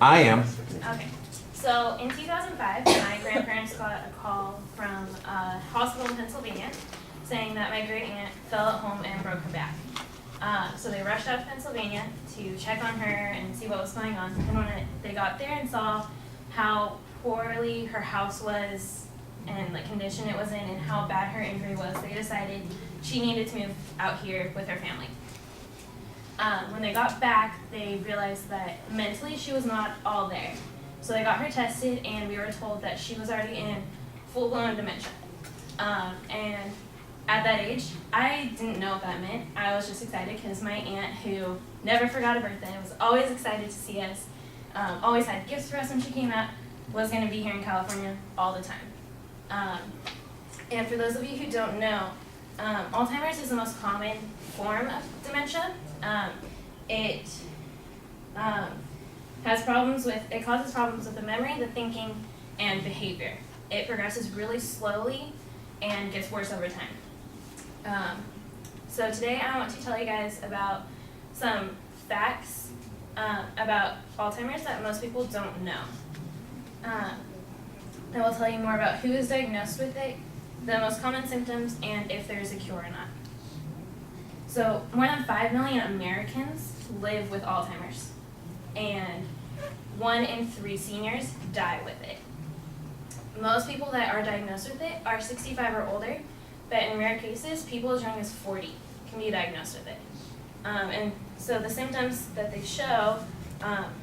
I am. Okay. So in 2005, my grandparents got a call from a hospital in Pennsylvania saying that my great aunt fell at home and broke her back. So they rushed out to Pennsylvania to check on her and see what was going on. And when they got there and saw how poorly her house was and the condition it was in and how bad her injury was, they decided she needed to move out here with her family. When they got back, they realized that mentally she was not all there. So they got her tested, and we were told that she was already in full-blown dementia. And at that age, I didn't know what that meant. I was just excited because my aunt, who never forgot a birthday, was always excited to see us, always had gifts for us when she came out, was going to be here in California all the time. And for those of you who don't know, Alzheimer's is the most common form of dementia. It causes problems with the memory, the thinking, and behavior. It progresses really slowly and gets worse over time. So today I want to tell you guys about some facts about Alzheimer's that most people don't know. I will tell you more about who is diagnosed with it, the most common symptoms, and if there is a cure or not. So more than 5 million Americans live with Alzheimer's, and 1 in 3 seniors die with it. Most people that are diagnosed with it are 65 or older, but in rare cases, people as young as 40 can be diagnosed with it. And so the symptoms that they show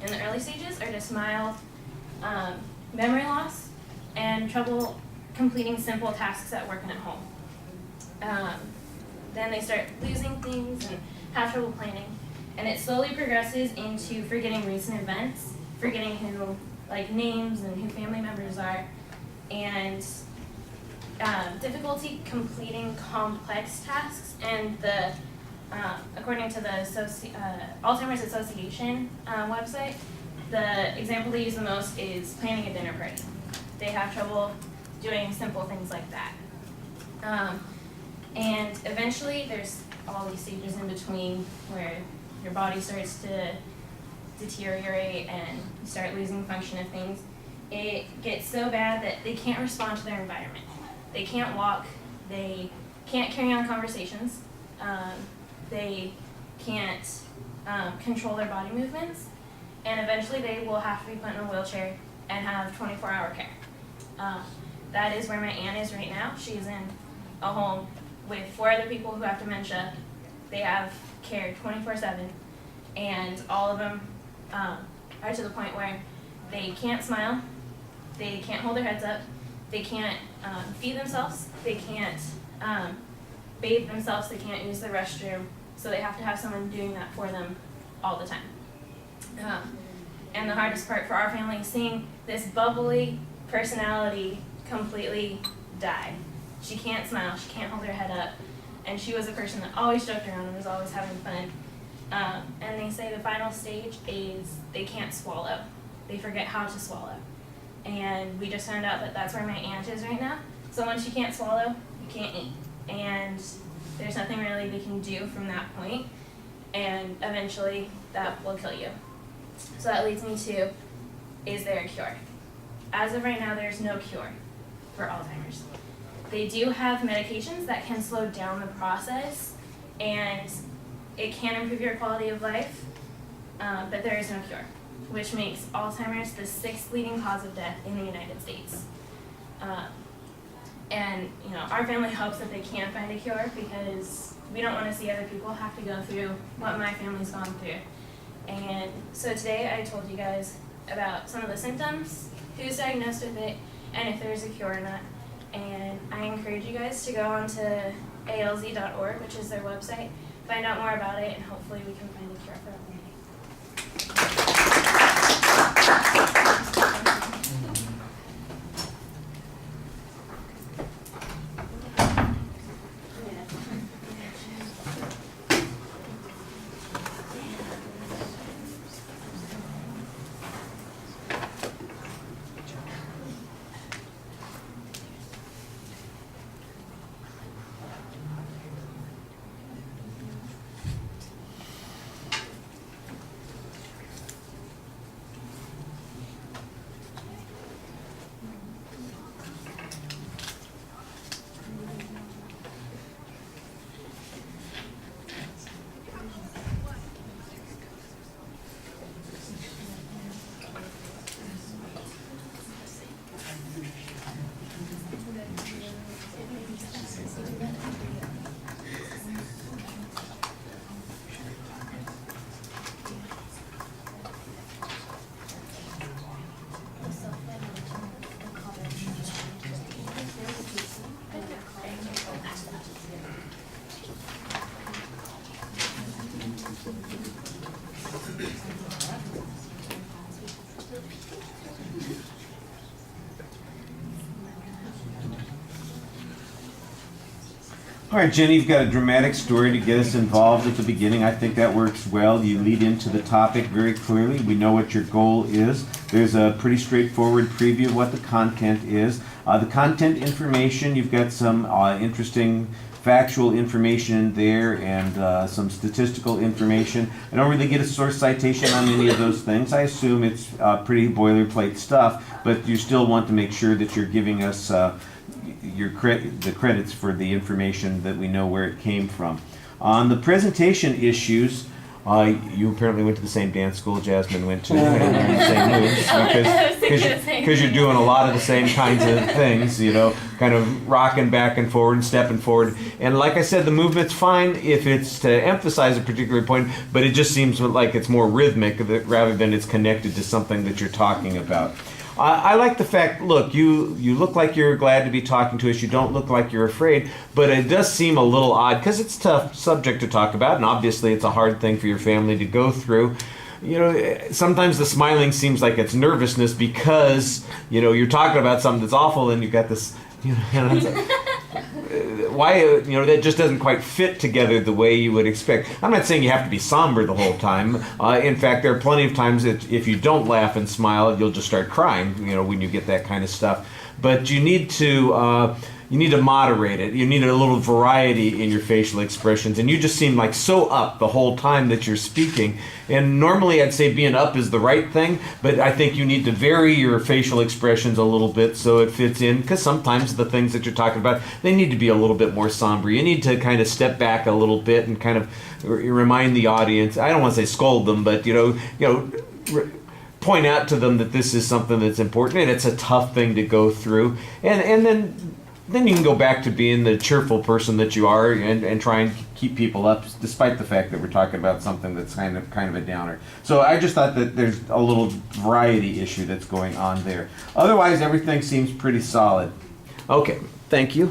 in the early stages are just mild memory loss and trouble completing simple tasks at work and at home. Then they start losing things and have trouble planning. And it slowly progresses into forgetting recent events, forgetting who, like names and who family members are, and difficulty completing complex tasks. And the according to the Alzheimer's Association website, the example they use the most is planning a dinner party. They have trouble doing simple things like that. And eventually there's all these stages in between where your body starts to deteriorate and you start losing function of things. It gets so bad that they can't respond to their environment. They can't walk, they can't carry on conversations, they can't control their body movements, and eventually they will have to be put in a wheelchair and have 24-hour care. That is where my aunt is right now. She's in a home with 4 other people who have dementia. They have care 24/7, and all of them are to the point where they can't smile, they can't hold their heads up, they can't feed themselves, they can't bathe themselves, they can't use the restroom, so they have to have someone doing that for them all the time. And the hardest part for our family is seeing this bubbly personality completely die. She can't smile, she can't hold her head up, and she was a person that always joked around and was always having fun. And they say the final stage is they can't swallow. They forget how to swallow. And we just found out that that's where my aunt is right now. So when she can't swallow, you can't eat. And there's nothing really they can do from that point. And eventually that will kill you. So that leads me to, is there a cure? As of right now, there's no cure for Alzheimer's. They do have medications that can slow down the process, and it can improve your quality of life, but there is no cure, which makes Alzheimer's the 6th leading cause of death in the United States. And our family hopes that they can find a cure because we don't want to see other people have to go through what my family's gone through. And so today I told you guys about some of the symptoms, who's diagnosed with it, and if there's a cure or not. And I encourage you guys to go on to alz.org, which is their website, find out more about it, and hopefully we can find a cure for it one day. All right, Jenny, you've got a dramatic story to get us involved at the beginning. I think that works well. You lead into the topic very clearly. We know what your goal is. There's a pretty straightforward preview of what the content is. The content information, you've got some interesting factual information in there and some statistical information. I don't really get a source citation on any of those things. I assume it's pretty boilerplate stuff, but you still want to make sure that you're giving us the credits for the information that we know where it came from. On the presentation issues, you apparently went to the same dance school Jasmine went to, and learned the same moves because you're doing a lot of the same kinds of things, you know, kind of rocking back and forward and stepping forward. And like I said, the movement's fine if it's to emphasize a particular point, but it just seems like it's more rhythmic rather than it's connected to something that you're talking about. I like the fact, look, you look like you're glad to be talking to us. You don't look like you're afraid, but it does seem a little odd because it's a tough subject to talk about, and obviously it's a hard thing for your family to go through. You know, sometimes the smiling seems like it's nervousness because, you know, you're talking about something that's awful and you've got this, you know, why, you know, that just doesn't quite fit together the way you would expect. I'm not saying you have to be somber the whole time. In fact, there are plenty of times that if you don't laugh and smile, you'll just start crying, you know, when you get that kind of stuff. But you need to moderate it. You need a little variety in your facial expressions. And you just seem like so up the whole time that you're speaking. And normally I'd say being up is the right thing, but I think you need to vary your facial expressions a little bit so it fits in, because sometimes the things that you're talking about, they need to be a little bit more somber. You need to kind of step back a little bit and kind of remind the audience, I don't want to say scold them, but point out to them that this is something that's important and it's a tough thing to go through. And then you can go back to being the cheerful person that you are and try and keep people up, despite the fact that we're talking about something that's kind of a downer. So I just thought that there's a little variety issue that's going on there. Otherwise, everything seems pretty solid. Okay, thank you.